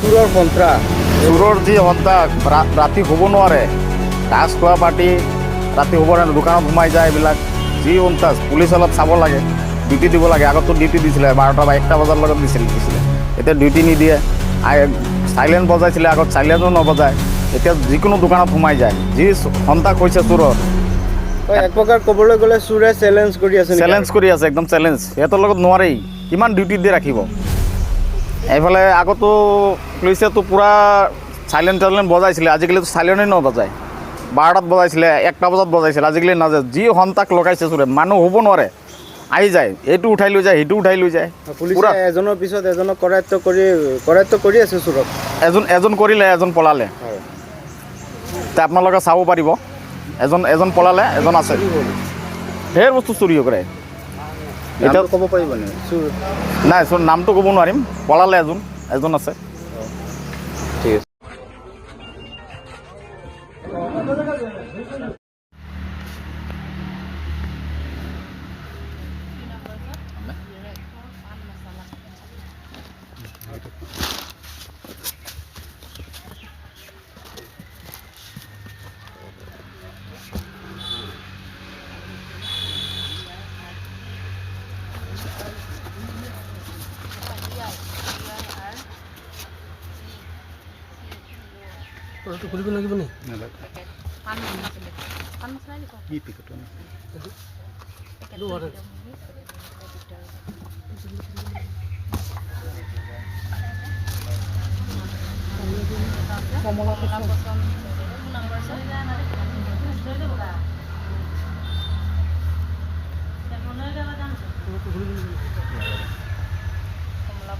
চোৰৰ সন্ত্ৰাস চোৰৰ যি সন্ত্ৰাস ৰাতি শুব নোৱাৰে তাচ খোৱা পাৰ্টি ৰাতি শুব নোৱাৰে দোকানত সোমাই যায় এইবিলাক যি সন্ত্ৰাস পুলিচ অলপ চাব লাগে ডিউটি দিব লাগে আগতো ডিউটি দিছিলে 12টা বা 1টা বজাৰ লগত দিছিলে এতিয়া ডিউটি নিদিয়ে চাইলেণ্ট বজাইছিলে আগত চাইলেণ্টো নবজায় এতিয়া যিকোনো দোকানত সোমাই যায় যি সন্ত্ৰাস হৈছে চোৰৰ এক প্ৰকাৰ ক'বলৈ গ'লে চোৰে চেলেঞ্জ কৰি আছে একদম চেলেঞ্জ সিহঁতৰ লগত নোৱাৰেই কিমান ডিউটি দি ৰাখিব এইফালে আগতো পুলিচেতো পূৰা চাইলেণ্ট বজাইছিলে আজিকালিতো চাইলেণ্টেই নবজায় 12টাত বজাইছিলে 1টা বজাত বজাইছিলে আজিকালি নাযায় যি সন্ত্ৰাস লগাইছে চোৰে মানুহ হ'ব নোৱাৰে আহি যায় এইটো উঠাই লৈ যায় সেইটো উঠাই লৈ যায় পুলিচে এজনৰ পিছত এজনক কৰায়ত্ব কৰি আছে চোৰক এজন কৰিলে এজন পলালে তে আপোনালোকে চাব পাৰিব এজন পলালে এজন আছে ঢেৰ বস্তু চুৰি কৰে এতিয়া ক'ব পাৰিব নে চোৰ নাই চোৰ নামটো ক'ব নোৱাৰিম পলালে এজন আছে ঠিক আছে খুলিব লাগিব নি কমলা